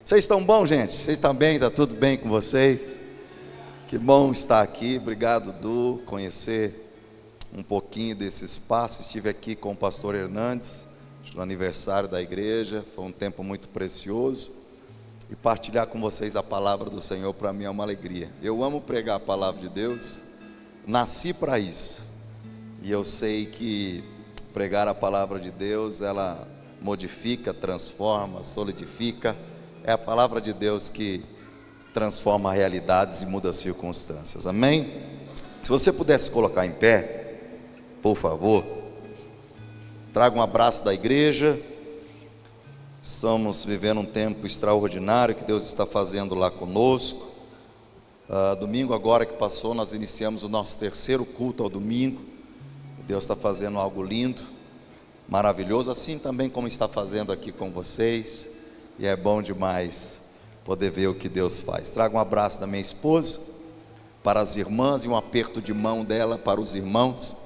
Vocês estão bom, gente? Vocês estão bem? Está tudo bem com vocês? Que bom estar aqui. Obrigado, Du, conhecer um pouquinho desse espaço. Estive aqui com o pastor Hernandes no aniversário da igreja. Foi um tempo muito precioso. E partilhar com vocês a palavra do Senhor para mim é uma alegria. Eu amo pregar a palavra de Deus. Nasci para isso. E eu sei que pregar a palavra de Deus, ela modifica, transforma, solidifica. É a palavra de Deus que transforma realidades e muda circunstâncias, amém? Se você pudesse colocar em pé, por favor. Traga um abraço da igreja. Estamos vivendo um tempo extraordinário que Deus está fazendo lá conosco. Domingo agora que passou, nós iniciamos o nosso terceiro culto ao domingo. Deus está fazendo algo lindo, maravilhoso, assim também como está fazendo aqui com vocês. E é bom demais poder ver o que Deus faz. Traga um abraço da minha esposa para as irmãs e um aperto de mão dela para os irmãos.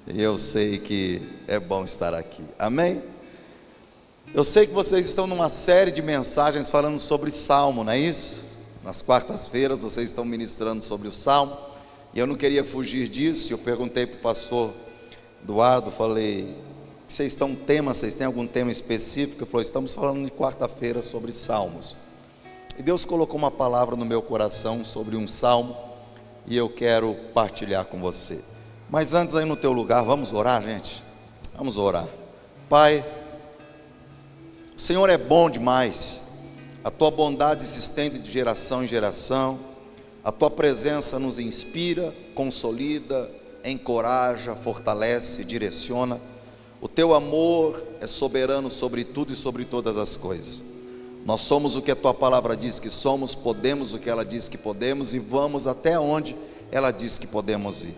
E eu sei que é bom estar aqui, amém? Eu sei que vocês estão numa série de mensagens falando sobre Salmo, não é isso? Nas quartas-feiras vocês estão ministrando sobre o Salmo. E eu não queria fugir disso. Eu perguntei para o pastor Eduardo, falei: vocês têm algum tema específico? Ele falou: estamos falando de quarta-feira sobre salmos. E Deus colocou uma palavra no meu coração sobre um salmo, e eu quero partilhar com você. Mas antes, aí no teu lugar, vamos orar, gente? Vamos orar. Pai, o Senhor é bom demais. A tua bondade se estende de geração em geração. A tua presença nos inspira, consolida, encoraja, fortalece, direciona. O teu amor é soberano sobre tudo e sobre todas as coisas. Nós somos o que a tua palavra diz que somos, podemos o que ela diz que podemos e vamos até onde ela diz que podemos ir.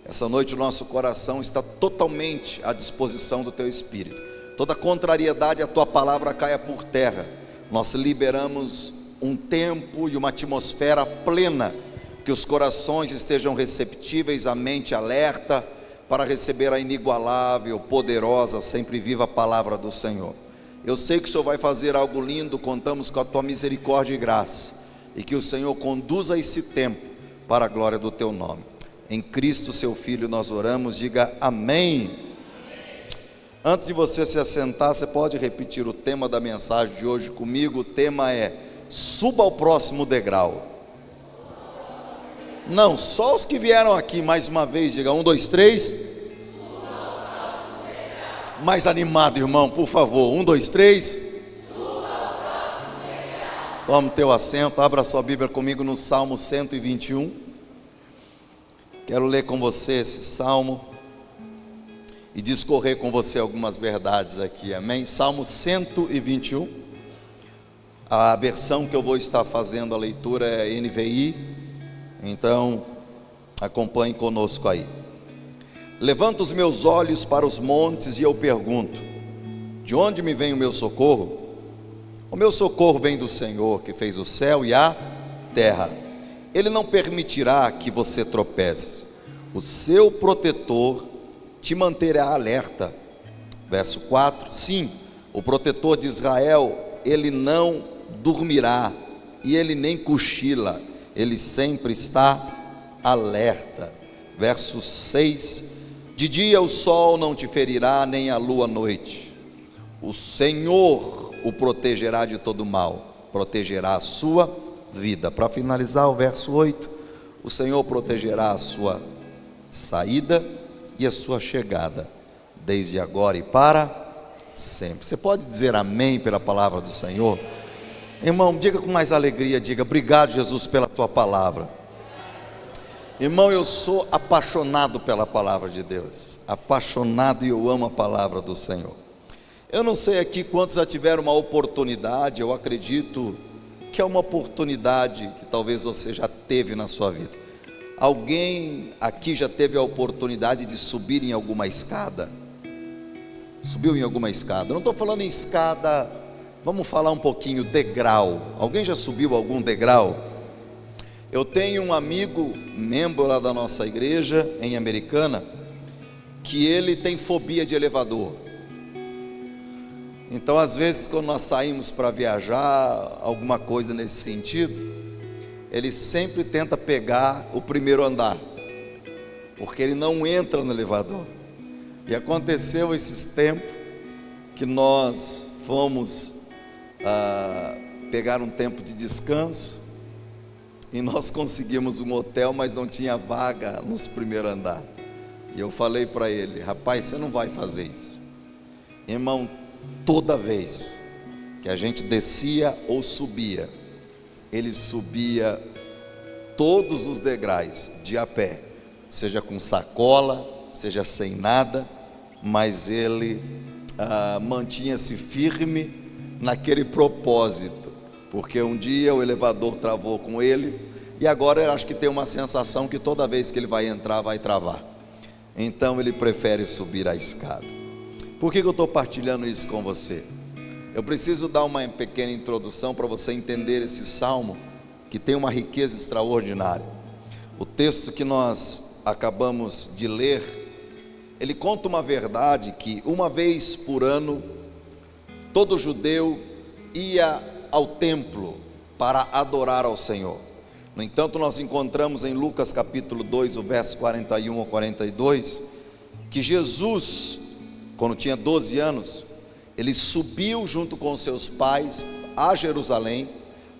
Essa noite o nosso coração está totalmente à disposição do teu Espírito. Toda contrariedade à tua palavra caia por terra. Nós liberamos um tempo e uma atmosfera plena, que os corações estejam receptíveis, a mente alerta, para receber a inigualável, poderosa, sempre viva palavra do Senhor. Eu sei que o Senhor vai fazer algo lindo. Contamos com a tua misericórdia e graça, e que o Senhor conduza esse tempo para a glória do teu nome. Em Cristo seu Filho nós oramos, diga amém. Antes de você se assentar, você pode repetir o tema da mensagem de hoje comigo. O tema é: suba ao próximo degrau. Não, só os que vieram aqui, mais uma vez, diga 1, 2, 3. Mais animado, irmão, por favor. 1, 2, 3. Tome teu assento, abra sua Bíblia comigo no Salmo 121. Quero ler com você esse salmo e discorrer com você algumas verdades aqui, amém? Salmo 121. A versão que eu vou estar fazendo a leitura é NVI. Então, acompanhe conosco aí. Levanto os meus olhos para os montes e eu pergunto: de onde me vem o meu socorro? O meu socorro vem do Senhor, que fez o céu e a terra. Ele não permitirá que você tropece. O seu protetor te manterá alerta. Verso 4. Sim, o protetor de Israel, ele não dormirá e ele nem cochila. Ele sempre está alerta. Verso 6. De dia o sol não te ferirá, nem a lua à noite. O Senhor o protegerá de todo mal, protegerá a sua vida. Para finalizar, o verso 8. O Senhor protegerá a sua saída e a sua chegada, desde agora e para sempre. Você pode dizer amém pela palavra do Senhor? Irmão, diga com mais alegria, diga: obrigado, Jesus, pela tua palavra. Irmão, eu sou apaixonado pela palavra de Deus, apaixonado, e eu amo a palavra do Senhor. Eu não sei aqui quantos já tiveram uma oportunidade, eu acredito que é uma oportunidade que talvez você já teve na sua vida. Alguém aqui já teve a oportunidade de subir em alguma escada? Subiu em alguma escada? Não estou falando em escada, vamos falar um pouquinho degrau. Alguém já subiu algum degrau? Eu tenho um amigo, membro lá da nossa igreja em Americana, que ele tem fobia de elevador. Então, às vezes, quando nós saímos para viajar, alguma coisa nesse sentido, ele sempre tenta pegar o primeiro andar, porque ele não entra no elevador. E aconteceu esses tempos que nós fomos pegar um tempo de descanso, e nós conseguimos um hotel, mas não tinha vaga nos primeiros andar. E eu falei para ele: rapaz, você não vai fazer isso. Irmão, toda vez que a gente descia ou subia, ele subia todos os degraus de a pé, seja com sacola, seja sem nada, mas ele mantinha-se firme naquele propósito, porque um dia o elevador travou com ele, e agora eu acho que tem uma sensação que toda vez que ele vai entrar, vai travar. Então ele prefere subir a escada. Por que eu estou partilhando isso com você? Eu preciso dar uma pequena introdução para você entender esse salmo, que tem uma riqueza extraordinária. O texto que nós acabamos de ler, ele conta uma verdade, que uma vez por ano, todo judeu ia ao templo para adorar ao Senhor. No entanto, nós encontramos em Lucas capítulo 2, o verso 41 ao 42, que Jesus, quando tinha 12 anos, ele subiu junto com seus pais a Jerusalém,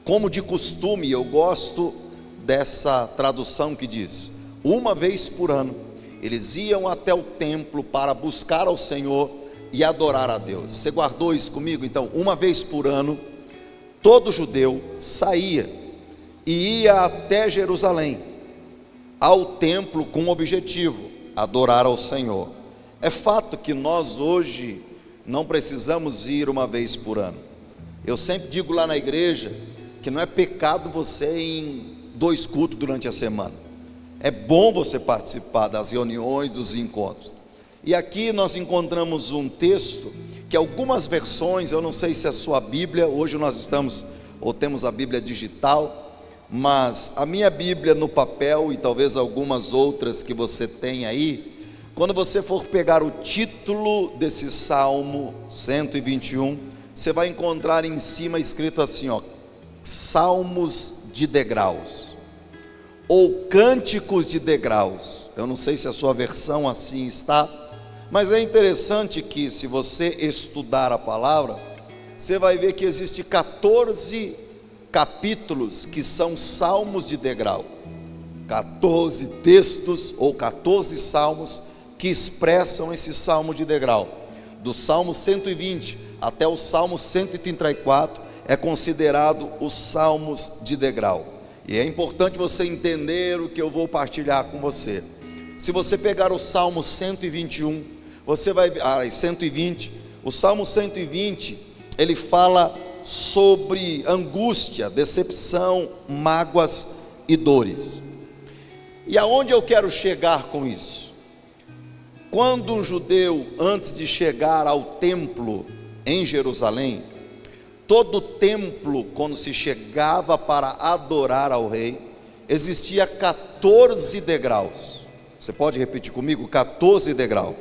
como de costume. Eu gosto dessa tradução que diz: uma vez por ano, eles iam até o templo para buscar ao Senhor e adorar a Deus. Você guardou isso comigo? Então, uma vez por ano, todo judeu saía e ia até Jerusalém, ao templo, com o objetivo: adorar ao Senhor. É fato que nós hoje não precisamos ir uma vez por ano. Eu sempre digo lá na igreja que não é pecado você ir em 2 cultos durante a semana. É bom você participar das reuniões, dos encontros. E aqui nós encontramos um texto que algumas versões, eu não sei se é a sua Bíblia, hoje nós estamos, ou temos a Bíblia digital, mas a minha Bíblia no papel, e talvez algumas outras que você tem aí, quando você for pegar o título desse Salmo 121, você vai encontrar em cima escrito assim, ó: Salmos de degraus, ou Cânticos de degraus. Eu não sei se a sua versão assim está, mas é interessante que, se você estudar a palavra, você vai ver que existe 14 capítulos que são salmos de degrau, 14 textos ou 14 salmos que expressam esse salmo de degrau. Do Salmo 120 até o Salmo 134 é considerado os salmos de degrau. E é importante você entender o que eu vou partilhar com você. Se você pegar o Salmo 121, você vai ver, 120, o Salmo 120, ele fala sobre angústia, decepção, mágoas e dores. E aonde eu quero chegar com isso? Quando um judeu, antes de chegar ao templo em Jerusalém, todo templo, quando se chegava para adorar ao rei, existia 14 degraus. Você pode repetir comigo? 14 degraus.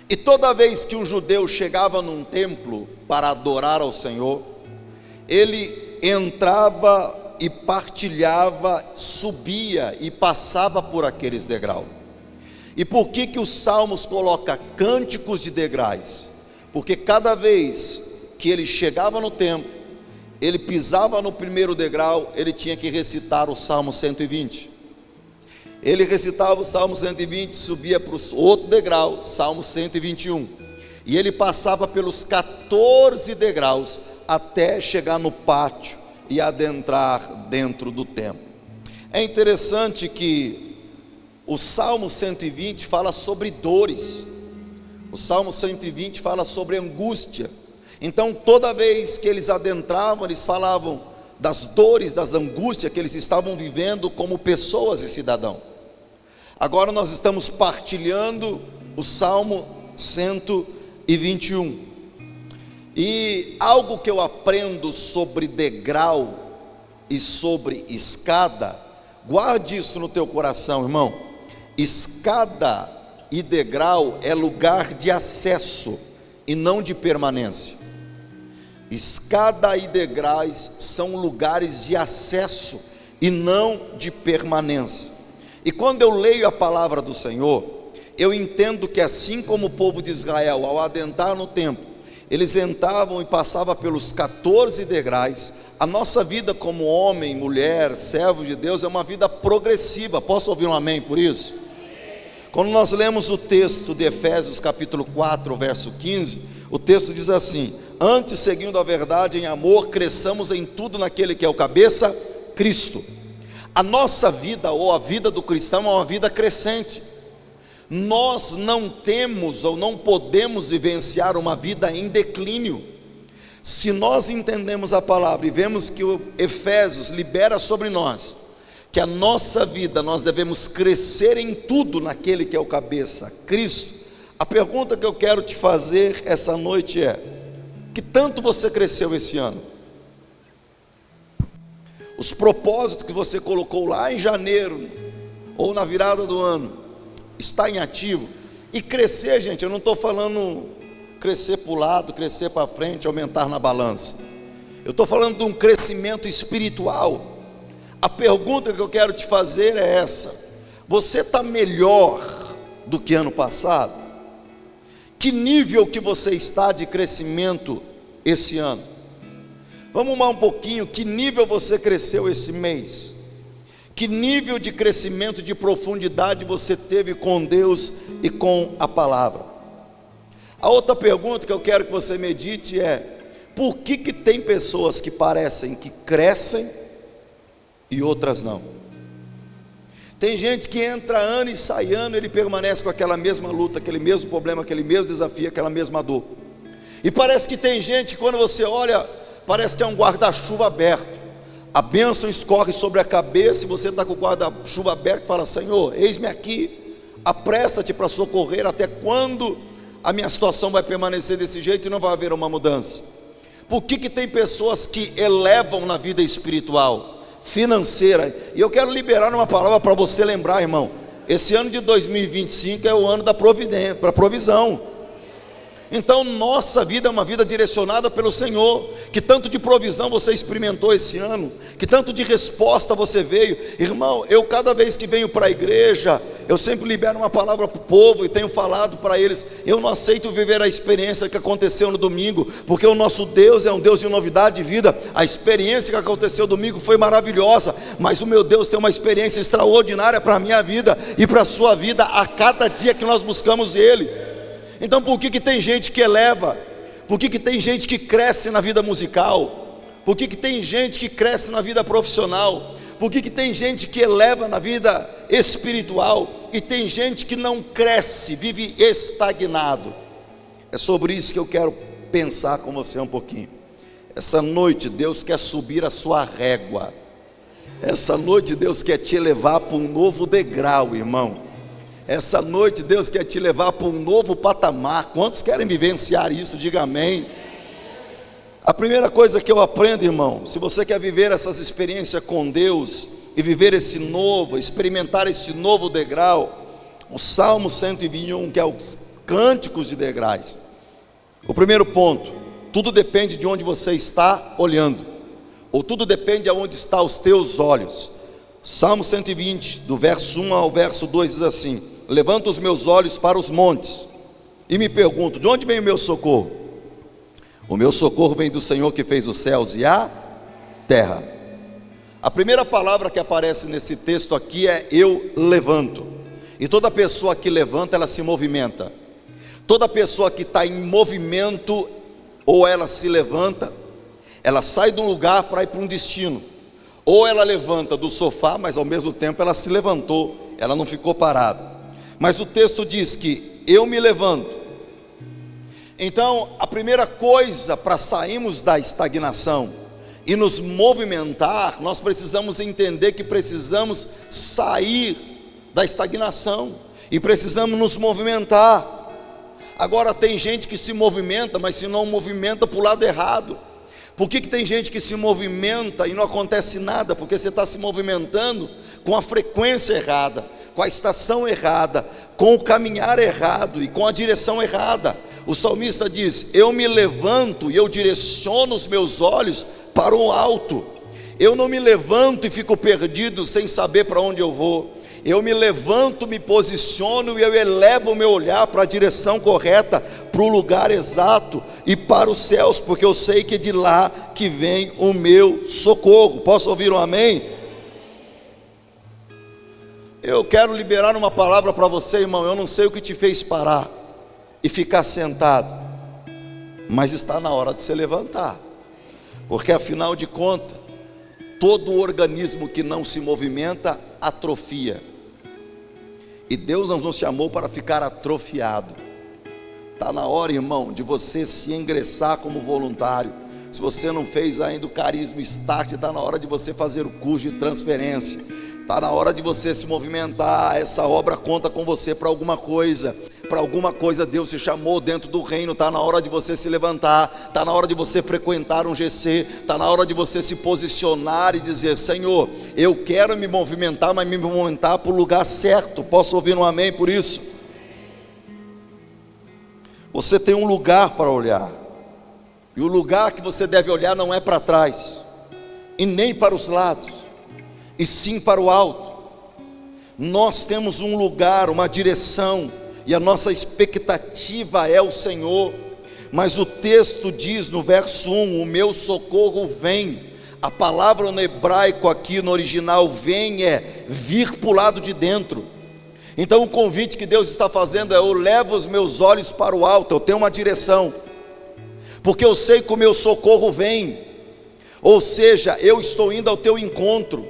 E toda vez que um judeu chegava num templo para adorar ao Senhor, ele entrava e partilhava, subia e passava por aqueles degraus. E por que os salmos colocam cânticos de degraus? Porque cada vez que ele chegava no templo, ele pisava no primeiro degrau, ele tinha que recitar o Salmo 120. Ele recitava o Salmo 120, subia para o outro degrau, Salmo 121. E ele passava pelos 14 degraus até chegar no pátio e adentrar dentro do templo. É interessante que o Salmo 120 fala sobre dores. O Salmo 120 fala sobre angústia. Então, toda vez que eles adentravam, eles falavam das dores, das angústias que eles estavam vivendo como pessoas e cidadãos. Agora nós estamos partilhando o Salmo 121. E algo que eu aprendo sobre degrau e sobre escada, guarde isso no teu coração, irmão. Escada e degrau é lugar de acesso, e não de permanência. Escada e degraus são lugares de acesso e não de permanência. E quando eu leio a palavra do Senhor, eu entendo que assim como o povo de Israel, ao adentrar no templo, eles entravam e passavam pelos 14 degraus, a nossa vida como homem, mulher, servo de Deus é uma vida progressiva. Posso ouvir um amém por isso? Quando nós lemos o texto de Efésios capítulo 4, verso 15, o texto diz assim: antes, seguindo a verdade em amor, cresçamos em tudo naquele que é o cabeça, Cristo. A nossa vida, ou a vida do cristão, é uma vida crescente. Nós não temos ou não podemos vivenciar uma vida em declínio. Se nós entendemos a palavra e vemos que o Efésios libera sobre nós, que a nossa vida, nós devemos crescer em tudo naquele que é o cabeça, Cristo. A pergunta que eu quero te fazer essa noite é: que tanto você cresceu esse ano? Os propósitos que você colocou lá em janeiro, ou na virada do ano, está em ativo? E crescer, gente, eu não estou falando crescer para o lado, crescer para frente, aumentar na balança. Eu estou falando de um crescimento espiritual. A pergunta que eu quero te fazer é essa: você está melhor do que ano passado? Que nível que você está de crescimento esse ano? Vamos lá um pouquinho, que nível você cresceu esse mês? Que nível de crescimento, de profundidade você teve com Deus e com a palavra? A outra pergunta que eu quero que você medite é: por que tem pessoas que parecem que crescem e outras não? Tem gente que entra ano e sai ano, ele permanece com aquela mesma luta, aquele mesmo problema, aquele mesmo desafio, aquela mesma dor. E parece que tem gente que quando você olha, parece que é um guarda-chuva aberto. A bênção escorre sobre a cabeça e você está com o guarda-chuva aberto e fala: Senhor, eis-me aqui, apressa-te para socorrer. Até quando a minha situação vai permanecer desse jeito e não vai haver uma mudança? Por que tem pessoas que elevam na vida espiritual, financeira? E eu quero liberar uma palavra para você lembrar, irmão: esse ano de 2025 é o ano da providência, para provisão. Então nossa vida é uma vida direcionada pelo Senhor. Que tanto de provisão você experimentou esse ano, que tanto de resposta você veio. Irmão, eu cada vez que venho para a igreja, eu sempre libero uma palavra para o povo e tenho falado para eles: eu não aceito viver a experiência que aconteceu no domingo, porque o nosso Deus é um Deus de novidade de vida. A experiência que aconteceu domingo foi maravilhosa, mas o meu Deus tem uma experiência extraordinária para a minha vida e para a sua vida a cada dia que nós buscamos Ele. Então por que tem gente que eleva? Por que tem gente que cresce na vida musical? Por que tem gente que cresce na vida profissional? Por que tem gente que eleva na vida espiritual? E tem gente que não cresce, vive estagnado. É sobre isso que eu quero pensar com você um pouquinho. Essa noite Deus quer subir a sua régua. Essa noite Deus quer te levar para um novo degrau, irmão. Essa noite Deus quer te levar para um novo patamar. Quantos querem vivenciar isso? Diga amém. A primeira coisa que eu aprendo, irmão, se você quer viver essas experiências com Deus e viver esse novo, experimentar esse novo degrau, o Salmo 121, que é os cânticos de degraus. O primeiro ponto: tudo depende de onde você está olhando, ou tudo depende de onde estão os teus olhos. Salmo 120, do verso 1 ao verso 2 diz assim: levanto os meus olhos para os montes e me pergunto: de onde vem o meu socorro? O meu socorro vem do Senhor que fez os céus e a terra. A primeira palavra que aparece nesse texto aqui é eu levanto. E toda pessoa que levanta, ela se movimenta. Toda pessoa que está em movimento, ou ela se levanta, ela sai de um lugar para ir para um destino. Ou ela levanta do sofá, mas ao mesmo tempo ela se levantou, ela não ficou parada. Mas o texto diz que eu me levanto. Então a primeira coisa para sairmos da estagnação e nos movimentar, nós precisamos entender que precisamos sair da estagnação e precisamos nos movimentar. Agora tem gente que se movimenta, mas se não movimenta para o lado errado. Por que tem gente que se movimenta e não acontece nada? Porque você está se movimentando com a frequência errada, com a estação errada, com o caminhar errado e com a direção errada. O salmista diz: eu me levanto e eu direciono os meus olhos para o alto. Eu não me levanto e fico perdido sem saber para onde eu vou. Eu me levanto, me posiciono e eu elevo o meu olhar para a direção correta, para o lugar exato e para os céus, porque eu sei que é de lá que vem o meu socorro. Posso ouvir um amém? Eu quero liberar uma palavra para você, irmão. Eu não sei o que te fez parar e ficar sentado, mas está na hora de se levantar, porque afinal de contas, todo organismo que não se movimenta atrofia, e Deus não nos chamou para ficar atrofiado. Está na hora, irmão, de você se ingressar como voluntário. Se você não fez ainda o Carisma Start, está na hora de você fazer o curso de transferência. Está na hora de você se movimentar. Essa obra conta com você para alguma coisa. Para alguma coisa Deus te chamou dentro do reino. Está na hora de você se levantar. Está na hora de você frequentar um GC. Está na hora de você se posicionar e dizer: Senhor, eu quero me movimentar, mas me movimentar para o lugar certo. Posso ouvir um amém por isso? Você tem um lugar para olhar, e o lugar que você deve olhar não é para trás e nem para os lados, e sim para o alto. Nós temos um lugar, uma direção, e a nossa expectativa é o Senhor. Mas o texto diz no verso 1: o meu socorro vem. A palavra no hebraico aqui no original, vem, é vir para o lado de dentro. Então o convite que Deus está fazendo é: eu levo os meus olhos para o alto. Eu tenho uma direção, porque eu sei que o meu socorro vem. Ou seja, eu estou indo ao teu encontro.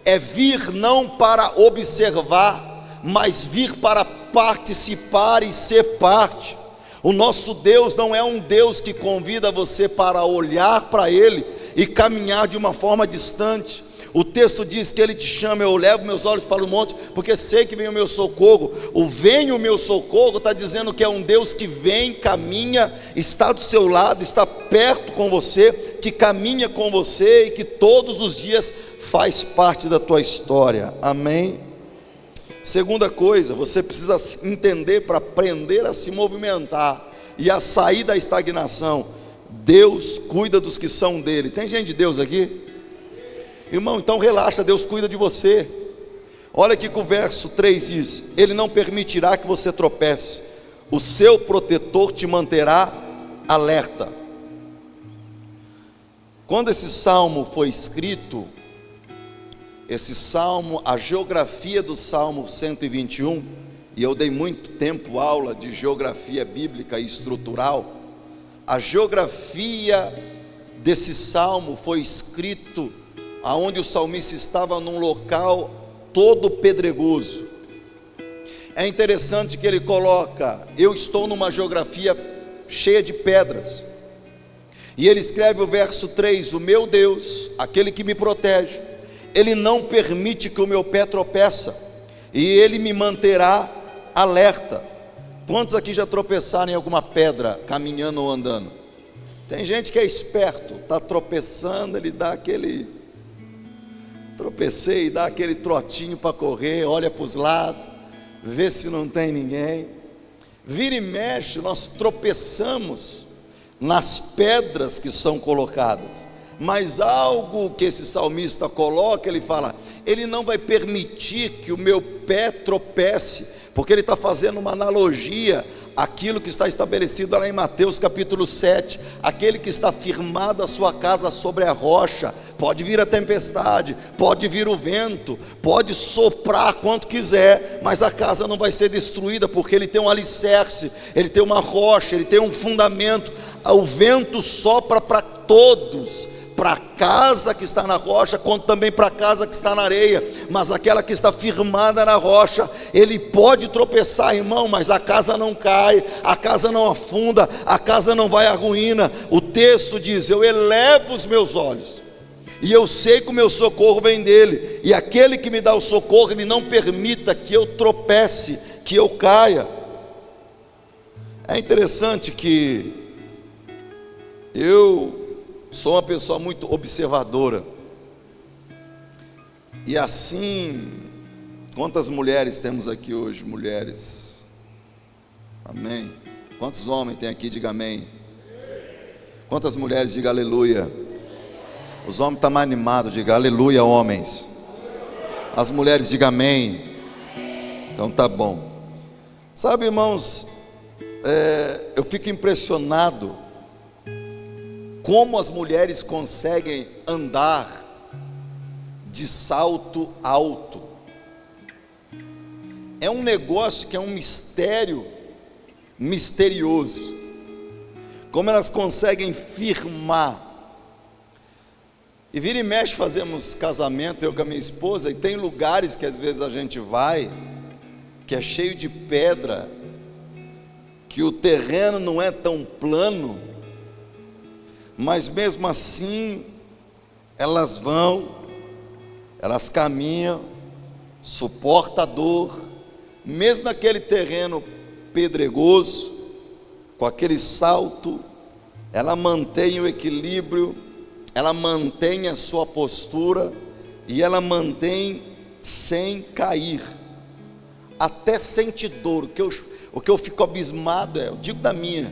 É vir não para observar, mas vir para participar e ser parte. O nosso Deus não é um Deus que convida você para olhar para Ele e caminhar de uma forma distante. O texto diz que Ele te chama: eu levo meus olhos para o monte, porque sei que vem o meu socorro. O vem o meu socorro está dizendo que é um Deus que vem, caminha, está do seu lado, está perto com você, que caminha com você e que todos os dias faz parte da tua história. Amém? Segunda coisa, você precisa entender para aprender a se movimentar e a sair da estagnação: Deus cuida dos que são dele. Tem gente de Deus aqui? Irmão, então relaxa, Deus cuida de você. Olha aqui que o verso 3 diz: Ele não permitirá que você tropece, o seu protetor te manterá alerta. Quando esse salmo foi escrito, esse salmo, a geografia do Salmo 121, e eu dei muito tempo aula de geografia bíblica e estrutural, a geografia desse salmo foi escrito aonde o salmista estava num local todo pedregoso. É interessante que ele coloca: eu estou numa geografia cheia de pedras. E ele escreve o verso 3: o meu Deus, aquele que me protege, Ele não permite que o meu pé tropeça, e Ele me manterá alerta. Quantos aqui já tropeçaram em alguma pedra, caminhando ou andando? Tem gente que é esperto, está tropeçando, ele dá aquele... tropecei, dá aquele trotinho para correr, olha para os lados, vê se não tem ninguém. Vira e mexe, nós tropeçamos nas pedras que são colocadas. Mas algo que esse salmista coloca, ele fala: Ele não vai permitir que o meu pé tropece, porque ele está fazendo uma analogia àquilo que está estabelecido lá em Mateus capítulo 7, aquele que está firmado a sua casa sobre a rocha. Pode vir a tempestade, pode vir o vento, pode soprar quanto quiser, mas a casa não vai ser destruída, porque ele tem um alicerce, ele tem uma rocha, ele tem um fundamento. O vento sopra para todos, para a casa que está na rocha, quanto também para a casa que está na areia, mas aquela que está firmada na rocha, ele pode tropeçar, irmão, mas a casa não cai, a casa não afunda, a casa não vai à ruína. O texto diz: eu elevo os meus olhos, e eu sei que o meu socorro vem dele, e aquele que me dá o socorro, ele não permita que eu tropece, que eu caia. É interessante que eu sou uma pessoa muito observadora, e assim, quantas mulheres temos aqui hoje? Mulheres, amém? Quantos homens tem aqui? Diga amém. Quantas mulheres? Diga aleluia. Os homens estão mais animados, diga aleluia, homens. As mulheres, diga amém. Então tá bom. Sabe, irmãos, eu fico impressionado como as mulheres conseguem andar de salto alto. É um negócio que é um mistério misterioso. Como elas conseguem firmar. E vira e mexe fazemos casamento, eu com a minha esposa, e tem lugares que às vezes a gente vai, que é cheio de pedra, que o terreno não é tão plano, mas mesmo assim elas vão, elas caminham, suportam a dor, mesmo naquele terreno pedregoso, com aquele salto, ela mantém o equilíbrio, ela mantém a sua postura, e ela mantém sem cair, até sente dor. O que eu fico abismado eu digo da minha,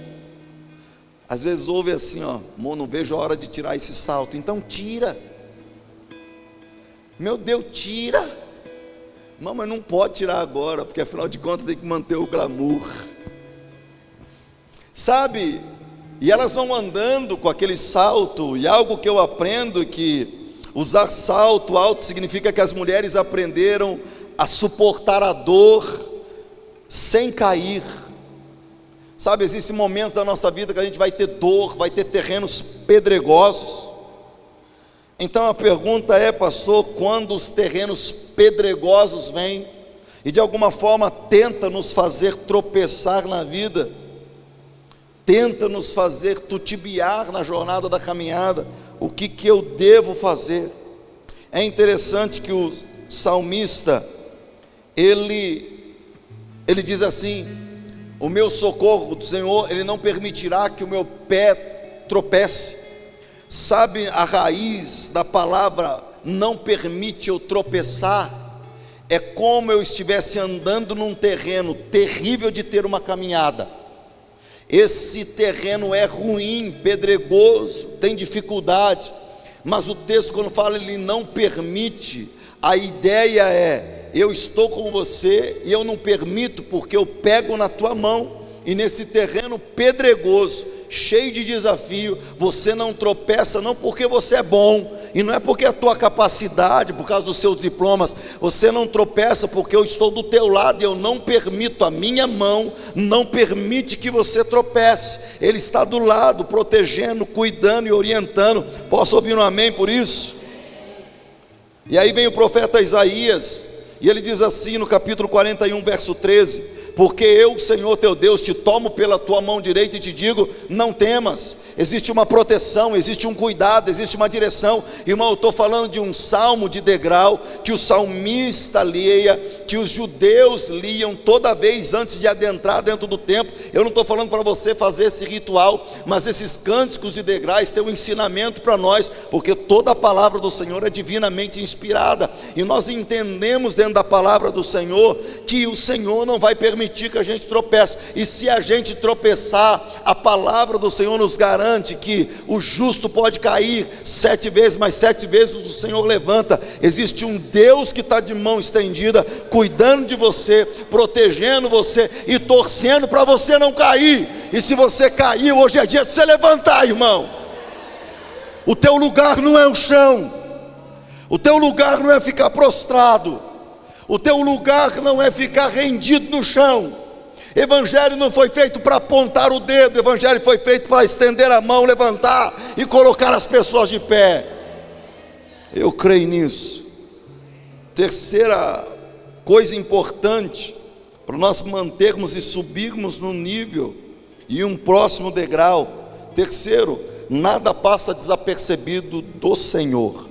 às vezes ouve assim, amor, não vejo a hora de tirar esse salto. Então tira, meu Deus, tira. Mas não pode tirar agora, porque afinal de contas tem que manter o glamour, sabe? E elas vão andando com aquele salto, e algo que eu aprendo é que usar salto alto significa que as mulheres aprenderam a suportar a dor sem cair. Sabe, existem momentos da nossa vida que a gente vai ter dor, vai ter terrenos pedregosos. Então a pergunta é, pastor, quando os terrenos pedregosos vêm e de alguma forma tenta nos fazer tropeçar na vida, tenta nos fazer titubear na jornada da caminhada, o que eu devo fazer? É interessante que o salmista, ele diz assim: o meu socorro do Senhor, Ele não permitirá que o meu pé tropece. Sabe, a raiz da palavra não permite eu tropeçar, é como eu estivesse andando num terreno terrível de ter uma caminhada. Esse terreno é ruim, pedregoso, tem dificuldade, mas o texto, quando fala ele não permite, a ideia é: eu estou com você e eu não permito, porque eu pego na tua mão, e nesse terreno pedregoso, cheio de desafio, você não tropeça, não porque você é bom, e não é porque a tua capacidade, por causa dos seus diplomas, você não tropeça, porque eu estou do teu lado, e eu não permito, a minha mão não permite que você tropece. Ele está do lado, protegendo, cuidando e orientando. Posso ouvir um amém por isso? E aí vem o profeta Isaías, e ele diz assim no capítulo 41, verso 13: porque eu, Senhor teu Deus, te tomo pela tua mão direita e te digo, não temas. Existe uma proteção, existe um cuidado, existe uma direção. Irmão, eu estou falando de um salmo de degrau, que o salmista lia, que os judeus liam toda vez antes de adentrar dentro do templo. Eu não estou falando para você fazer esse ritual, mas esses cânticos de degraus têm um ensinamento para nós, porque toda a palavra do Senhor é divinamente inspirada, e nós entendemos dentro da palavra do Senhor, que o Senhor não vai permitir que a gente tropece, e se a gente tropeçar, a palavra do Senhor nos garante que o justo pode cair 7 vezes, mas 7 vezes o Senhor levanta. Existe um Deus que está de mão estendida, cuidando de você, protegendo você e torcendo para você não cair. E se você caiu, hoje é dia de você levantar, irmão. O teu lugar não é o chão, o teu lugar não é ficar prostrado, o teu lugar não é ficar rendido no chão. Evangelho não foi feito para apontar o dedo, evangelho foi feito para estender a mão, levantar e colocar as pessoas de pé. Eu creio nisso. Terceira coisa importante para nós mantermos e subirmos no nível e um próximo degrau. Terceiro, nada passa desapercebido do Senhor.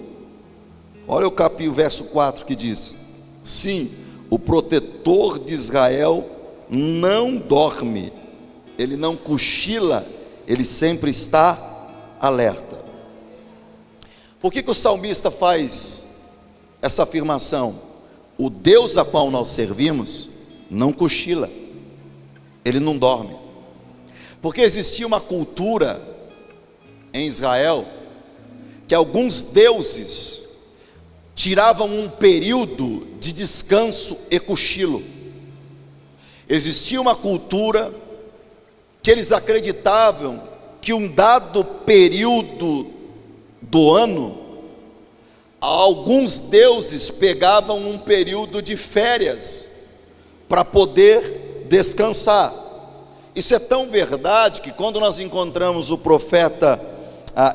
Olha o verso 4 que diz: sim, o protetor de Israel não dorme, ele não cochila, ele sempre está alerta. Por que o salmista faz essa afirmação? O Deus a qual nós servimos não cochila, ele não dorme. Porque existia uma cultura em Israel que alguns deuses tiravam um período de descanso e cochilo. Existia uma cultura que eles acreditavam que um dado período do ano, alguns deuses pegavam um período de férias para poder descansar. Isso é tão verdade que quando nós encontramos o profeta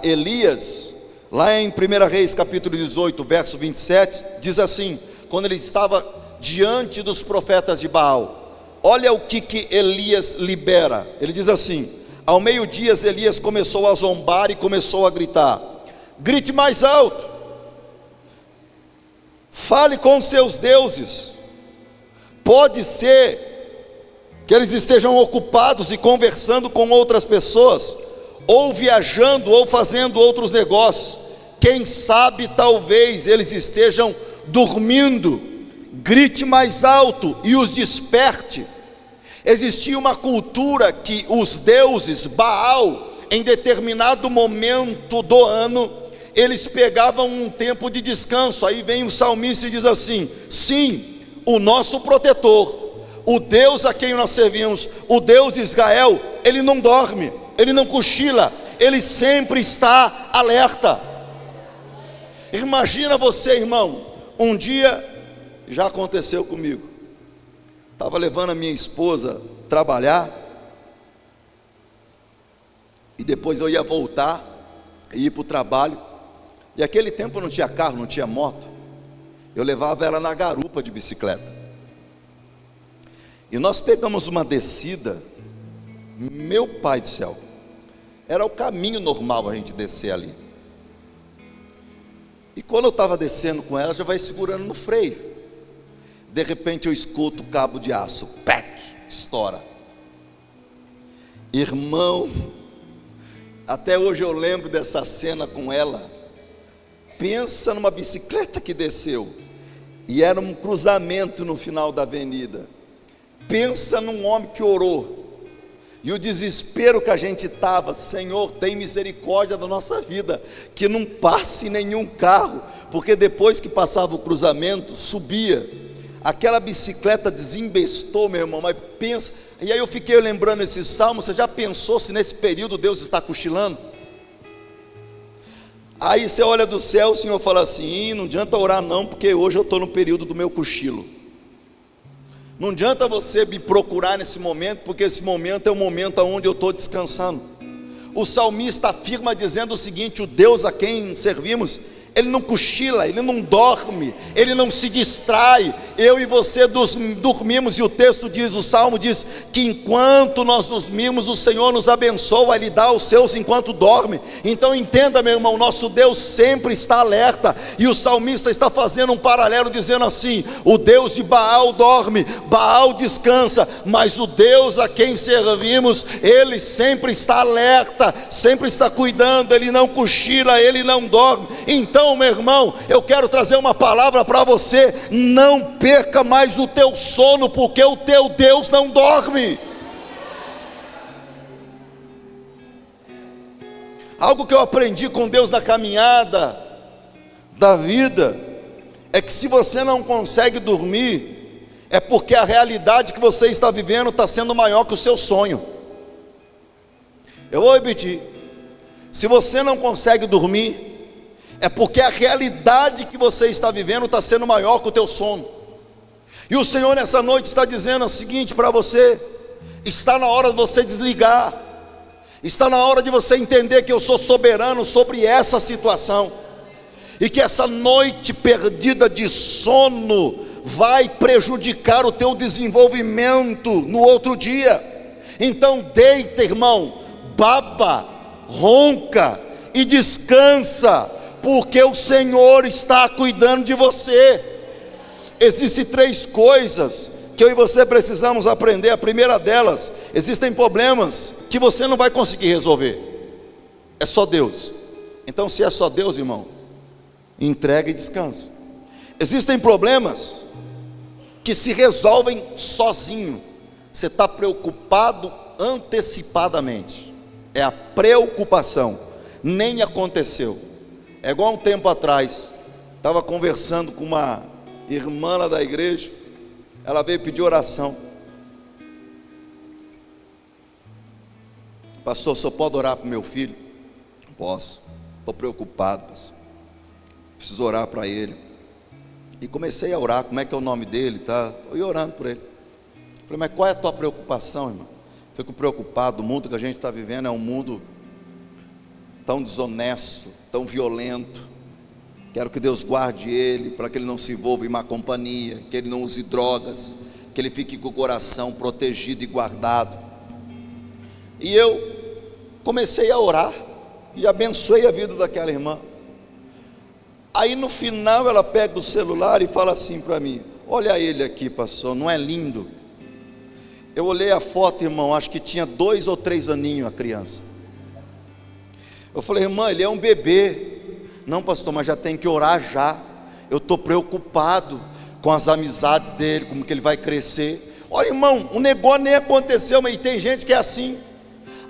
Elias, lá em 1 Reis capítulo 18, verso 27, diz assim, quando ele estava diante dos profetas de Baal, olha o que Elias libera. Ele diz assim: ao meio-dia Elias começou a zombar e começou a gritar: grite mais alto, fale com seus deuses. Pode ser que eles estejam ocupados e conversando com outras pessoas, ou viajando, ou fazendo outros negócios. Quem sabe, talvez eles estejam dormindo. Grite mais alto e os desperte. Existia uma cultura que os deuses, Baal, em determinado momento do ano, eles pegavam um tempo de descanso. Aí vem o salmista e diz assim: sim, o nosso protetor, o Deus a quem nós servimos, o Deus de Israel, ele não dorme, ele não cochila, ele sempre está alerta. Imagina você, irmão, um dia, já aconteceu comigo, estava levando a minha esposa trabalhar, e depois eu ia voltar, e ir para o trabalho, e aquele tempo não tinha carro, não tinha moto, eu levava ela na garupa de bicicleta, e nós pegamos uma descida, meu pai do céu, era o caminho normal a gente descer ali, e quando eu estava descendo com ela, já vai segurando no freio, de repente eu escuto o cabo de aço, pec, estoura. Irmão, até hoje eu lembro dessa cena com ela. Pensa numa bicicleta que desceu, e era um cruzamento no final da avenida. Pensa num homem que orou, e o desespero que a gente estava: Senhor, tem misericórdia da nossa vida, que não passe nenhum carro, porque depois que passava o cruzamento, subia, aquela bicicleta desembestou, meu irmão. Mas pensa, e aí eu fiquei lembrando esse salmo. Você já pensou se nesse período Deus está cochilando? Aí você olha do céu, o Senhor fala assim: não adianta orar não, porque hoje eu estou no período do meu cochilo. Não adianta você me procurar nesse momento, porque esse momento é o momento onde eu estou descansando. O salmista afirma dizendo o seguinte: o Deus a quem servimos, ele não cochila, ele não dorme, ele não se distrai. Eu e você dormimos, e o texto diz, o salmo diz, que enquanto nós dormimos, o Senhor nos abençoa, Ele dá os seus enquanto dorme. Então entenda, meu irmão, nosso Deus sempre está alerta, e o salmista está fazendo um paralelo, dizendo assim: o Deus de Baal dorme, Baal descansa, mas o Deus a quem servimos, Ele sempre está alerta, sempre está cuidando, Ele não cochila, Ele não dorme. Então, meu irmão, eu quero trazer uma palavra para você: não perca mais o teu sono, porque o teu Deus não dorme. Algo que eu aprendi com Deus na caminhada da vida é que se você não consegue dormir, é porque a realidade que você está vivendo está sendo maior que o seu sonho. Eu vou repetir: se você não consegue dormir, é porque a realidade que você está vivendo está sendo maior que o teu sono. E o Senhor nessa noite está dizendo o seguinte para você: está na hora de você desligar, está na hora de você entender que eu sou soberano sobre essa situação, e que essa noite perdida de sono vai prejudicar o teu desenvolvimento no outro dia. Então deita, irmão, baba, ronca e descansa, porque o Senhor está cuidando de você. Existem 3 coisas que eu e você precisamos aprender. A primeira delas: existem problemas que você não vai conseguir resolver, é só Deus. Então, se é só Deus, irmão, entrega e descansa. Existem problemas que se resolvem sozinho. Você está preocupado antecipadamente. É a preocupação. Nem aconteceu. É igual um tempo atrás, estava conversando com uma irmã lá da igreja. Ela veio pedir oração. Pastor, só pode orar para o meu filho? Posso, estou preocupado, pastor. Preciso orar para ele. E comecei a orar. Como é que é o nome dele? Eu ia orando por ele. Falei, mas qual é a tua preocupação, irmão? Fico preocupado. O mundo que a gente está vivendo é um mundo tão desonesto, tão violento. Quero que Deus guarde ele, para que ele não se envolva em má companhia, que ele não use drogas, que ele fique com o coração protegido e guardado. E eu comecei a orar e abençoei a vida daquela irmã. Aí no final ela pega o celular e fala assim para mim: olha ele aqui, pastor, não é lindo? Eu olhei a foto, irmão, acho que tinha 2 ou 3 aninhos a criança. Eu falei, irmã, ele é um bebê. Não, pastor, mas já tem que orar já. Eu estou preocupado com as amizades dele, como que ele vai crescer. Olha, irmão, o negócio nem aconteceu, mas tem gente que é assim.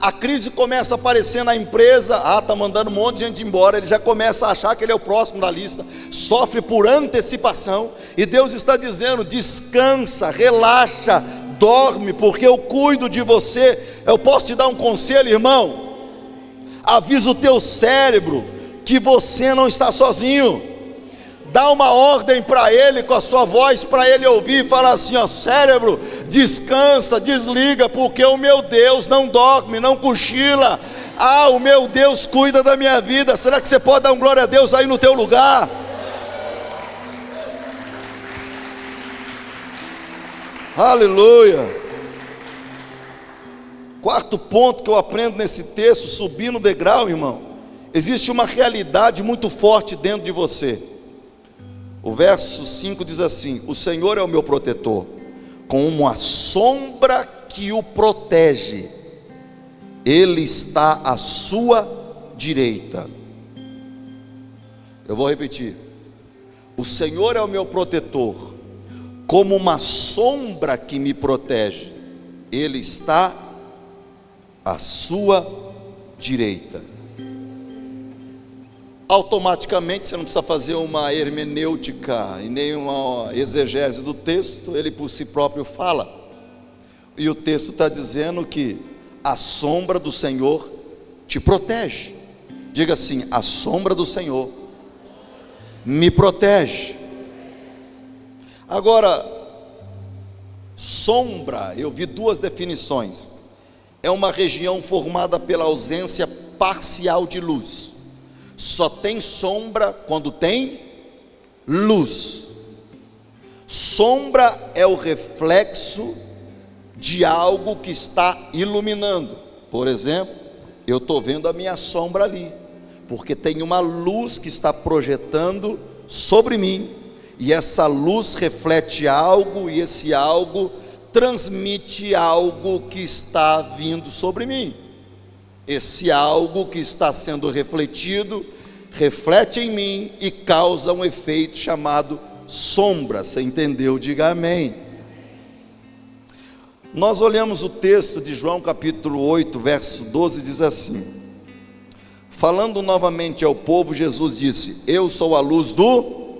A crise começa a aparecer na empresa. Está mandando um monte de gente embora. Ele já começa a achar que ele é o próximo da lista. Sofre por antecipação. E Deus está dizendo: descansa, relaxa, dorme, porque eu cuido de você. Eu posso te dar um conselho, irmão? Avisa o teu cérebro que você não está sozinho. Dá uma ordem para ele com a sua voz, para ele ouvir, e fala assim: ó, cérebro, descansa, desliga, porque o meu Deus não dorme, não cochila. O meu Deus cuida da minha vida. Será que você pode dar um glória a Deus aí no teu lugar? Aleluia. Quarto ponto que eu aprendo nesse texto, subindo o degrau, irmão. Existe uma realidade muito forte dentro de você. O verso 5 diz assim: o Senhor é o meu protetor, como a sombra que o protege, Ele está à sua direita. Eu vou repetir: o Senhor é o meu protetor, como uma sombra que me protege, Ele está à sua direita. Automaticamente, você não precisa fazer uma hermenêutica e nem uma exegese do texto, ele por si próprio fala. E o texto está dizendo que a sombra do Senhor te protege. Diga assim: a sombra do Senhor me protege. Agora, sombra, eu vi 2 definições. É uma região formada pela ausência parcial de luz. Só tem sombra quando tem luz. Sombra é o reflexo de algo que está iluminando. Por exemplo, eu estou vendo a minha sombra ali, porque tem uma luz que está projetando sobre mim, e essa luz reflete algo, e esse algo transmite algo que está vindo sobre mim. Esse algo que está sendo refletido, reflete em mim e causa um efeito chamado sombra. Você entendeu? Diga amém. Nós olhamos o texto de João capítulo 8, verso 12, diz assim: falando novamente ao povo, Jesus disse: eu sou a luz do...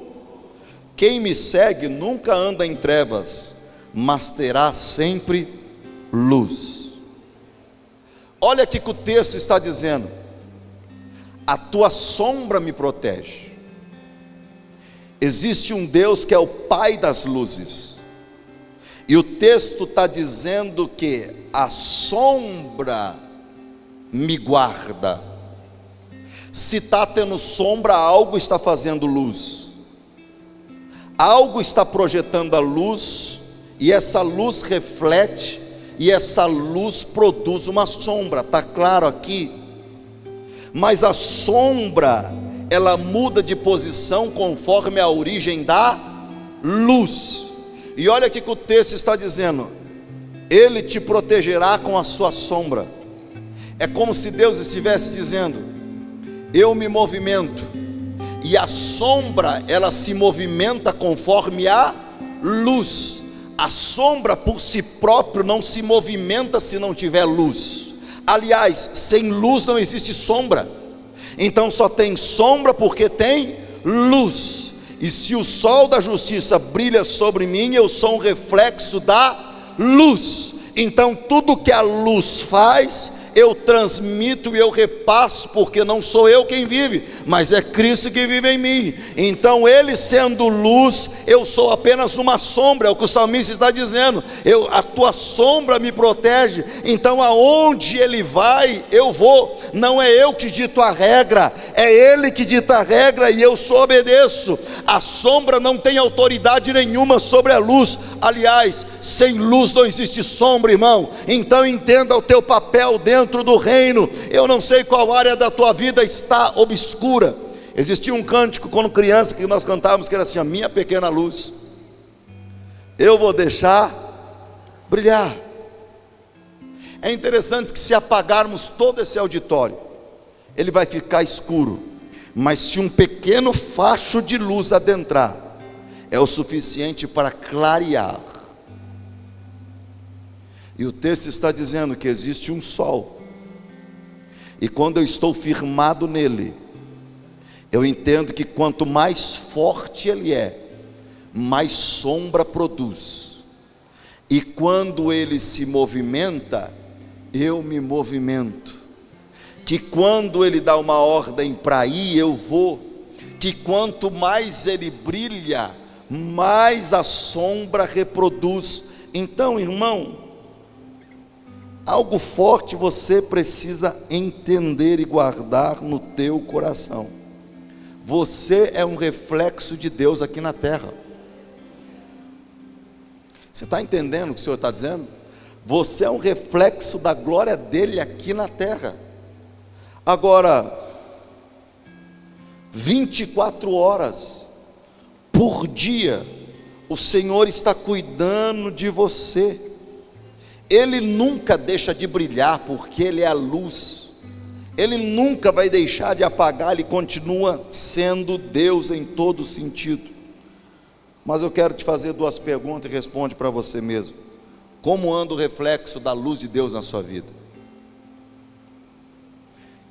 quem me segue nunca anda em trevas, mas terá sempre luz. Olha aqui que o texto está dizendo: a tua sombra me protege. Existe um Deus que é o Pai das luzes, e o texto está dizendo que a sombra me guarda. Se está tendo sombra, algo está fazendo luz, algo está projetando a luz, e essa luz reflete, e essa luz produz uma sombra. Está claro aqui? Mas a sombra, ela muda de posição conforme a origem da luz. E olha aqui que o texto está dizendo: Ele te protegerá com a sua sombra. É como se Deus estivesse dizendo: eu me movimento, e a sombra, ela se movimenta conforme a luz. A sombra por si próprio não se movimenta se não tiver luz. Aliás, sem luz não existe sombra. Então só tem sombra porque tem luz. E se o sol da justiça brilha sobre mim, eu sou um reflexo da luz. Então tudo que a luz faz, eu transmito e eu repasso, porque não sou eu quem vive, mas é Cristo que vive em mim. Então ele sendo luz, eu sou apenas uma sombra. É o que o salmista está dizendo: a tua sombra me protege. Então aonde ele vai, eu vou. Não é eu que dito a regra, é ele que dita a regra e eu só obedeço. A sombra não tem autoridade nenhuma sobre a luz. Aliás, sem luz não existe sombra, irmão. Então entenda o teu papel dentro do reino. Eu não sei qual área da tua vida está obscura. Existia um cântico quando criança que nós cantávamos, que era assim: a minha pequena luz eu vou deixar brilhar. É interessante que se apagarmos todo esse auditório, ele vai ficar escuro, mas se um pequeno facho de luz adentrar, é o suficiente para clarear. E o texto está dizendo que existe um sol, e quando eu estou firmado nele, eu entendo que quanto mais forte ele é, mais sombra produz. E quando ele se movimenta, eu me movimento. Que quando ele dá uma ordem para ir, eu vou. Que quanto mais ele brilha, mais a sombra reproduz. Então, irmão, algo forte você precisa entender e guardar no teu coração: você é um reflexo de Deus aqui na terra. Você está entendendo o que o Senhor está dizendo? Você é um reflexo da glória dele aqui na terra. Agora, 24 horas por dia, o Senhor está cuidando de você. Ele nunca deixa de brilhar, porque ele é a luz. Ele nunca vai deixar de apagar, ele continua sendo Deus em todo sentido. Mas eu quero te fazer duas perguntas e responde para você mesmo: como anda o reflexo da luz de Deus na sua vida?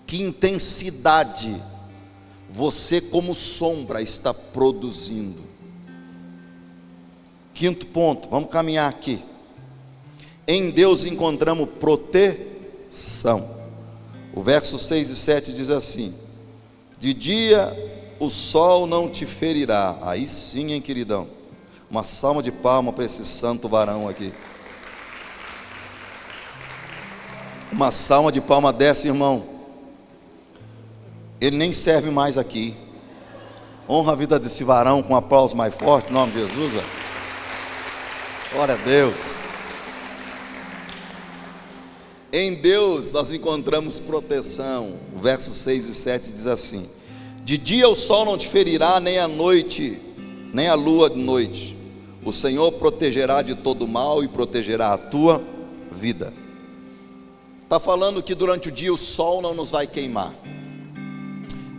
Que intensidade você como sombra está produzindo? Quinto ponto, vamos caminhar aqui. Em Deus encontramos proteção. O verso 6 e 7 diz assim: de dia o sol não te ferirá. Aí sim, hein, queridão? Uma salva de palmas para esse santo varão aqui. Uma salva de palmas dessa, irmão, ele nem serve mais aqui. Honra a vida desse varão com um aplauso mais forte, em nome de Jesus. Glória a Deus. Em Deus nós encontramos proteção. O verso 6 e 7 diz assim: de dia o sol não te ferirá, nem a noite, nem a lua de noite. O Senhor protegerá de todo mal e protegerá a tua vida. Está falando que durante o dia o sol não nos vai queimar.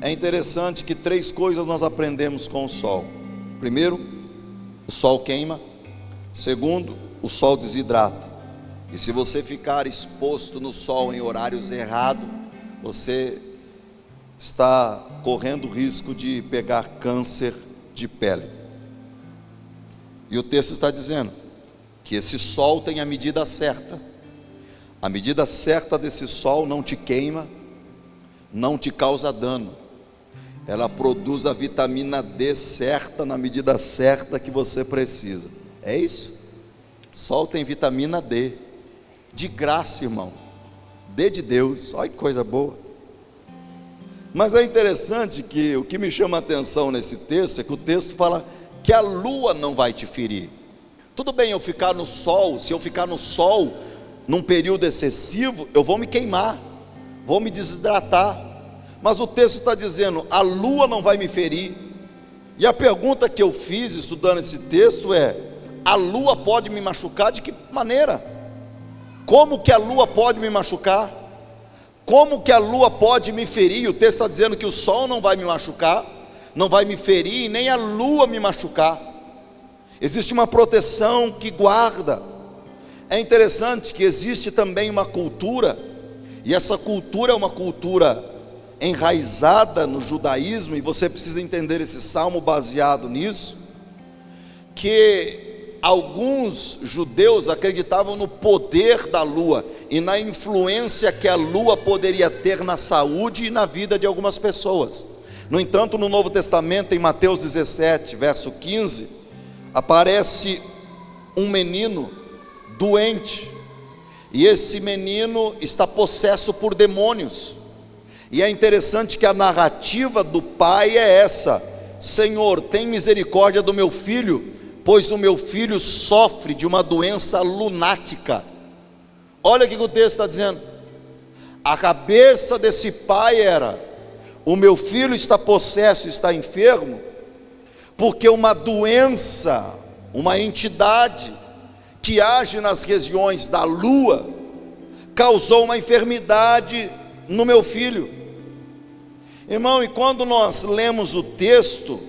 É interessante que 3 coisas nós aprendemos com o sol. Primeiro, o sol queima. Segundo, o sol desidrata. E se você ficar exposto no sol em horários errados, você está correndo o risco de pegar câncer de pele. E o texto está dizendo que esse sol tem a medida certa. A medida certa desse sol não te queima, não te causa dano. Ela produz a vitamina D certa, na medida certa que você precisa. É isso? Sol tem vitamina D, de graça, irmão. D de Deus, olha que coisa boa. Mas é interessante que o que me chama a atenção nesse texto é que o texto fala que a lua não vai te ferir. Tudo bem eu ficar no sol, se eu ficar no sol num período excessivo, eu vou me queimar, vou me desidratar. Mas o texto está dizendo: a lua não vai me ferir. E a pergunta que eu fiz estudando esse texto é: a lua pode me machucar de que maneira? Como que a lua pode me machucar? Como que a lua pode me ferir? O texto está dizendo que o sol não vai me machucar, não vai me ferir, e nem a lua me machucar. existe uma proteção que guarda. É interessante que existe também uma cultura, e essa cultura é uma cultura enraizada no judaísmo, e você precisa entender esse salmo baseado nisso, que alguns judeus acreditavam no poder da lua e na influência que a lua poderia ter na saúde e na vida de algumas pessoas. No entanto, no Novo Testamento, em Mateus 17, verso 15, aparece um menino doente, e esse menino está possesso por demônios. E é interessante que a narrativa do pai é essa: Senhor, tem misericórdia do meu filho, pois o meu filho sofre de uma doença lunática. Olha o que o texto está dizendo. A cabeça desse pai era: o meu filho está possesso, está enfermo, porque uma doença, uma entidade que age nas regiões da lua, causou uma enfermidade no meu filho. Irmão, e quando nós lemos o texto,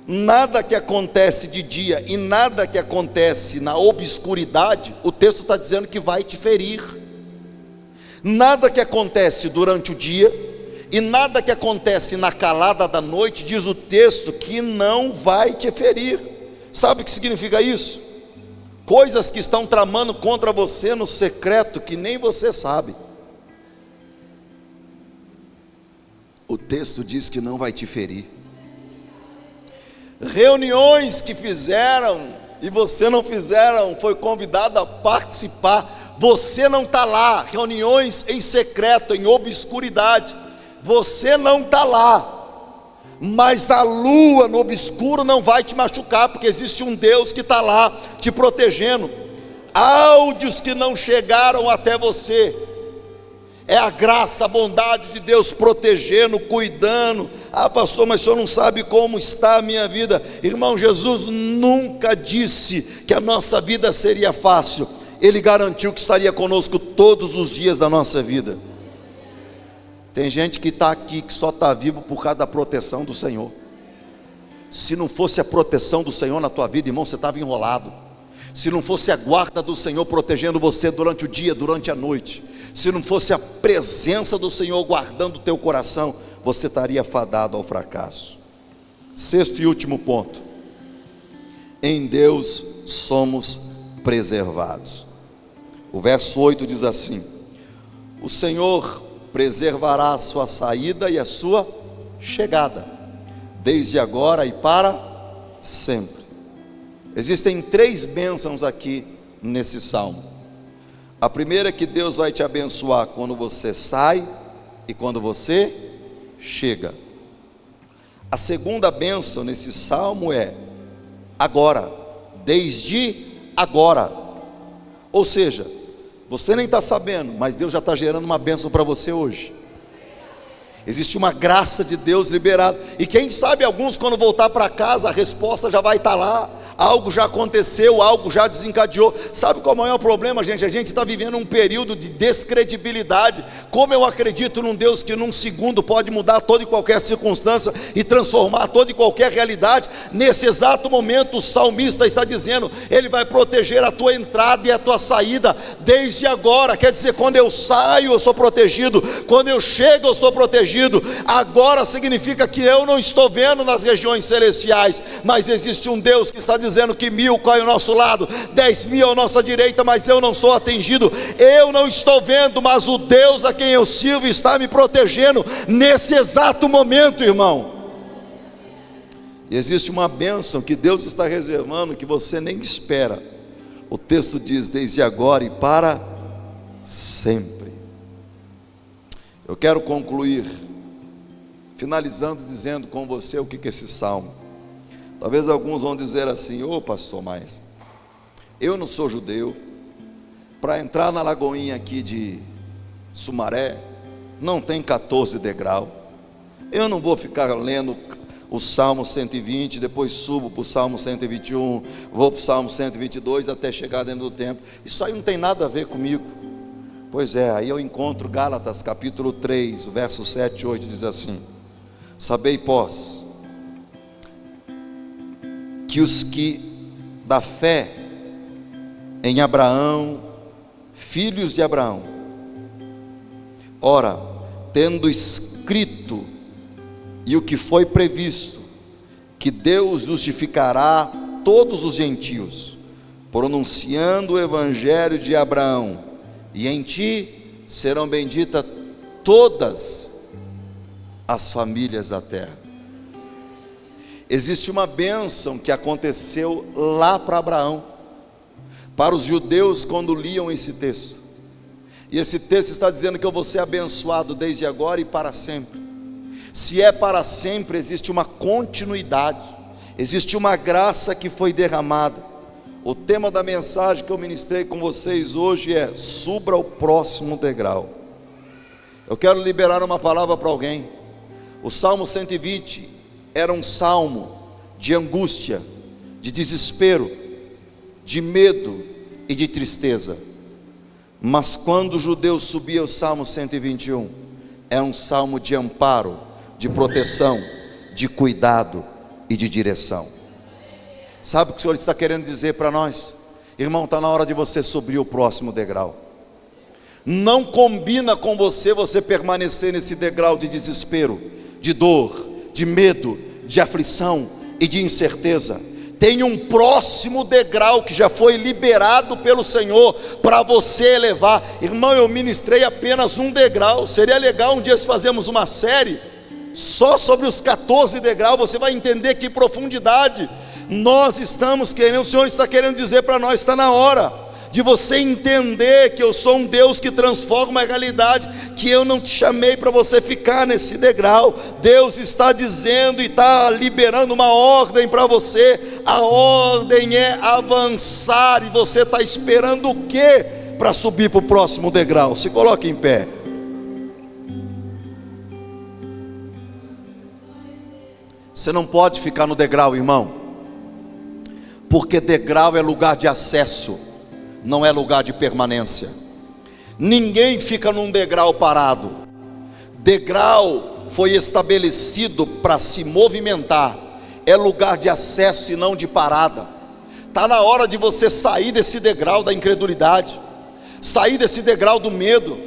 nada que acontece de dia e nada que acontece na obscuridade, o texto está dizendo que vai te ferir. Nada que acontece durante o dia e nada que acontece na calada da noite, diz o texto, que não vai te ferir. Sabe o que significa isso? Coisas que estão tramando contra você no secreto, que nem você sabe. O texto diz que não vai te ferir. Reuniões que fizeram e você não fizeram, foi convidado a participar, você não está lá. Reuniões em secreto, em obscuridade, você não está lá. Mas a lua no obscuro não vai te machucar, porque existe um Deus que está lá te protegendo. Áudios que não chegaram até você, é a graça, a bondade de Deus protegendo, cuidando. Ah, pastor, mas o senhor não sabe como está a minha vida. Irmão, Jesus nunca disse que a nossa vida seria fácil. Ele garantiu que estaria conosco todos os dias da nossa vida. Tem gente que está aqui, que só está vivo por causa da proteção do Senhor. Se não fosse a proteção do Senhor na tua vida, irmão, você estava enrolado. Se não fosse a guarda do Senhor protegendo você durante o dia, durante a noite, se não fosse a presença do Senhor guardando o teu coração, você estaria fadado ao fracasso. Sexto e último ponto: em Deus somos preservados. O verso 8 diz assim: o Senhor preservará a sua saída e a sua chegada, desde agora e para sempre. Existem 3 bênçãos aqui nesse salmo. A primeira é que Deus vai te abençoar quando você sai e quando você chega. A segunda bênção nesse salmo é agora, desde agora. Ou seja, você nem está sabendo, mas Deus já está gerando uma bênção para você hoje. Existe uma graça de Deus liberada. E quem sabe alguns, quando voltar para casa, a resposta já vai estar lá. Algo já aconteceu, algo já desencadeou. Sabe qual é o maior problema, gente? A gente está vivendo um período de descredibilidade. Como eu acredito num Deus que num segundo pode mudar toda e qualquer circunstância e transformar toda e qualquer realidade, nesse exato momento o salmista está dizendo: Ele vai proteger a tua entrada e a tua saída desde agora. Quer dizer, quando eu saio eu sou protegido, quando eu chego eu sou protegido. Agora significa que eu não estou vendo nas regiões celestiais, mas existe um Deus que está dizendo que 1000 cai ao nosso lado, 10.000 à nossa direita, mas eu não sou atingido. Eu não estou vendo, mas o Deus a quem eu sirvo está me protegendo nesse exato momento, irmão. E existe uma bênção que Deus está reservando, que você nem espera. O texto diz: desde agora e para sempre. Eu quero concluir finalizando dizendo com você o que é esse salmo. Talvez alguns vão dizer assim: ô pastor, mas eu não sou judeu, para entrar na lagoinha aqui de Sumaré não tem 14 degraus, eu não vou ficar lendo o Salmo 120, depois subo para o Salmo 121, vou para o Salmo 122 até chegar dentro do templo. Isso aí não tem nada a ver comigo. Pois é, aí eu encontro Gálatas capítulo 3, o verso 7 e 8 diz assim: sabei, pois, que os que da fé em Abraão, filhos de Abraão. Ora, tendo escrito e o que foi previsto, que Deus justificará todos os gentios, pronunciando o evangelho de Abraão, e em ti serão benditas todas as famílias da terra. Existe uma bênção que aconteceu lá para Abraão, para os judeus quando liam esse texto, e esse texto está dizendo que eu vou ser abençoado desde agora e para sempre. Se é para sempre, existe uma continuidade, existe uma graça que foi derramada. O tema da mensagem que eu ministrei com vocês hoje é: suba ao próximo degrau. Eu quero liberar uma palavra para alguém. O Salmo 120 era um salmo de angústia, de desespero, de medo e de tristeza. Mas quando o judeu subia o Salmo 121, é um salmo de amparo, de proteção, de cuidado e de direção. Sabe o que o Senhor está querendo dizer para nós? Irmão, está na hora de você subir o próximo degrau. Não combina com você permanecer nesse degrau de desespero, de dor, de medo, de aflição e de incerteza. Tem um próximo degrau que já foi liberado pelo Senhor para você elevar. Irmão, eu ministrei apenas um degrau. Seria legal um dia se fazermos uma série só sobre os 14 degraus. Você vai entender que profundidade nós estamos querendo. O Senhor está querendo dizer para nós: está na hora de você entender que eu sou um Deus que transforma a realidade, que eu não te chamei para você ficar nesse degrau. Deus está dizendo e está liberando uma ordem para você. A ordem é avançar, e você está esperando o quê para subir para o próximo degrau? Se coloque em pé. Você não pode ficar no degrau, irmão, porque degrau é lugar de acesso, não é lugar de permanência. Ninguém fica num degrau parado. Degrau foi estabelecido para se movimentar, é lugar de acesso e não de parada. Está na hora de você sair desse degrau da incredulidade, sair desse degrau do medo,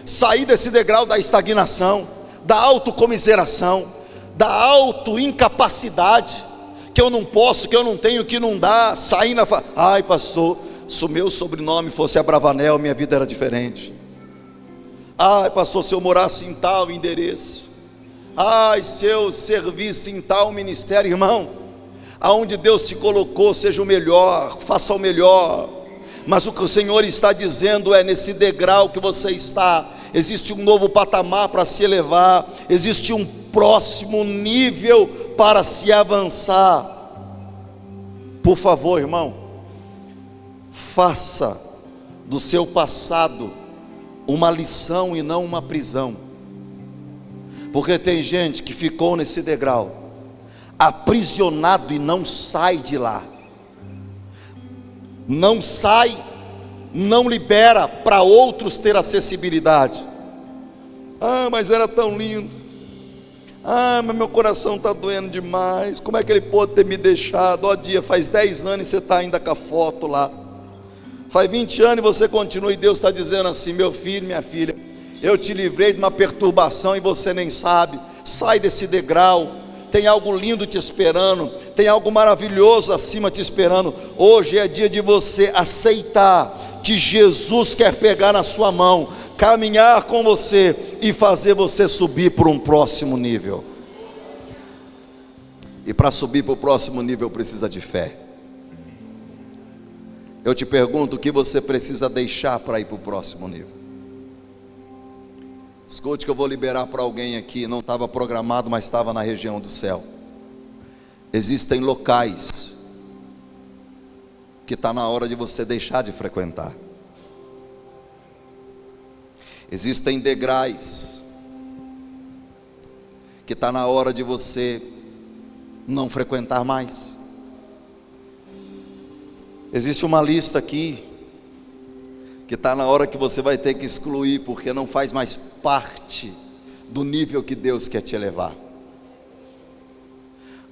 sair desse degrau da estagnação, da autocomiseração, da auto-incapacidade, que eu não posso, que eu não tenho, que não dá. Sair ai pastor, se o meu sobrenome fosse Abravanel, minha vida era diferente. Ai pastor, se eu morasse em tal endereço. Ai, se eu servisse em tal ministério. Irmão, aonde Deus te colocou, seja o melhor, faça o melhor. Mas o que o Senhor está dizendo é: nesse degrau que você está, existe um novo patamar para se elevar, existe um próximo nível para se avançar. Por favor, irmão, faça do seu passado uma lição e não uma prisão, porque tem gente que ficou nesse degrau aprisionado e não sai de lá, não sai, não libera para outros ter acessibilidade. Ah, mas era tão lindo. Ah, mas meu coração está doendo demais. Como é que ele pôde ter me deixado? Ó dia, faz 10 anos e você está ainda com a foto lá. Faz 20 anos e você continua. E Deus está dizendo assim: meu filho, minha filha, eu te livrei de uma perturbação e você nem sabe. Sai desse degrau. Tem algo lindo te esperando, tem algo maravilhoso acima te esperando. Hoje é dia de você aceitar que Jesus quer pegar na sua mão, caminhar com você e fazer você subir para um próximo nível. E para subir para o próximo nível precisa de fé. Eu te pergunto: o que você precisa deixar para ir para o próximo nível? Escute que eu vou liberar para alguém aqui. Não estava programado, mas estava na região do céu. Existem locais que está na hora de você deixar de frequentar. Existem degraus que está na hora de você não frequentar mais. Existe uma lista aqui que está na hora que você vai ter que excluir, porque não faz mais parte do nível que Deus quer te elevar.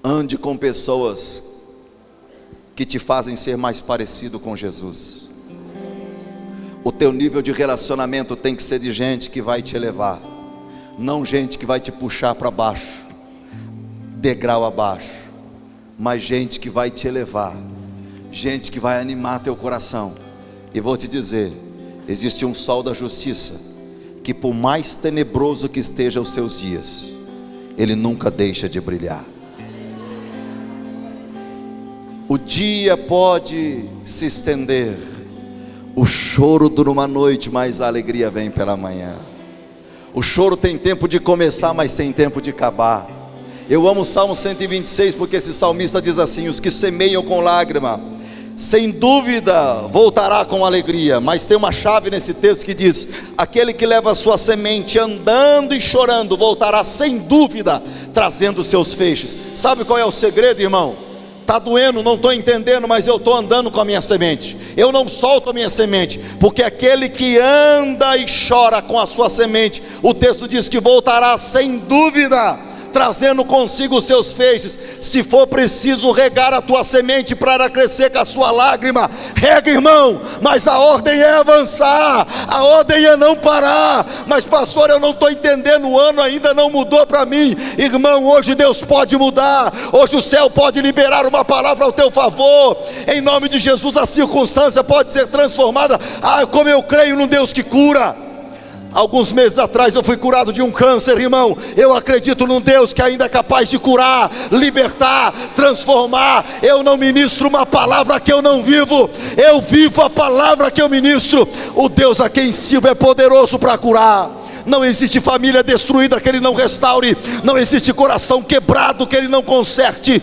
Ande com pessoas que te fazem ser mais parecido com Jesus. O teu nível de relacionamento tem que ser de gente que vai te elevar, não gente que vai te puxar para baixo, degrau abaixo, mas gente que vai te elevar, gente que vai animar teu coração. E vou te dizer, existe um sol da justiça, que por mais tenebroso que esteja os seus dias, ele nunca deixa de brilhar. O dia pode se estender, o choro dura uma noite, mas a alegria vem pela manhã. O choro tem tempo de começar, mas tem tempo de acabar. Eu amo o Salmo 126, porque esse salmista diz assim: os que semeiam com lágrima, sem dúvida voltará com alegria. Mas tem uma chave nesse texto que diz: aquele que leva a sua semente andando e chorando, voltará sem dúvida, trazendo seus feixes. Sabe qual é o segredo, irmão? Está doendo, não estou entendendo, mas eu estou andando com a minha semente. Eu não solto a minha semente, porque aquele que anda e chora com a sua semente, o texto diz que voltará sem dúvida, trazendo consigo os seus feixes. Se for preciso regar a tua semente para ela crescer com a sua lágrima, rega, irmão, mas a ordem é avançar, a ordem é não parar. Mas pastor, eu não estou entendendo, o ano ainda não mudou para mim. Irmão, hoje Deus pode mudar, hoje o céu pode liberar uma palavra ao teu favor, em nome de Jesus. A circunstância pode ser transformada. Como eu creio num Deus que cura. Alguns meses atrás eu fui curado de um câncer, irmão. Eu acredito num Deus que ainda é capaz de curar, libertar, transformar. Eu não ministro uma palavra que eu não vivo, eu vivo a palavra que eu ministro. O Deus a quem sirvo é poderoso para curar. Não existe família destruída que Ele não restaure, não existe coração quebrado que Ele não conserte,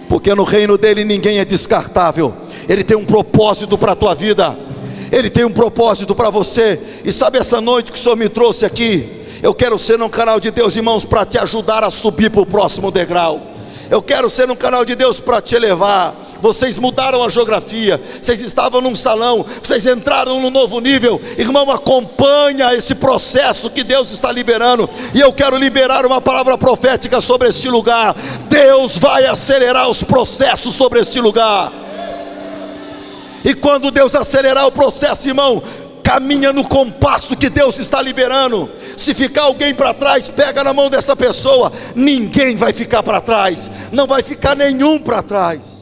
porque no reino dEle ninguém é descartável. Ele tem um propósito para a tua vida, Ele tem um propósito para você. E sabe, essa noite que o Senhor me trouxe aqui, eu quero ser um canal de Deus, irmãos, para te ajudar a subir para o próximo degrau. Eu quero ser um canal de Deus para te elevar. Vocês mudaram a geografia, vocês estavam num salão, vocês entraram num novo nível. Irmão, acompanha esse processo que Deus está liberando. E eu quero liberar uma palavra profética sobre este lugar. Deus vai acelerar os processos sobre este lugar. E quando Deus acelerar o processo, irmão, caminha no compasso que Deus está liberando. Se ficar alguém para trás, pega na mão dessa pessoa. Ninguém vai ficar para trás, não vai ficar nenhum para trás.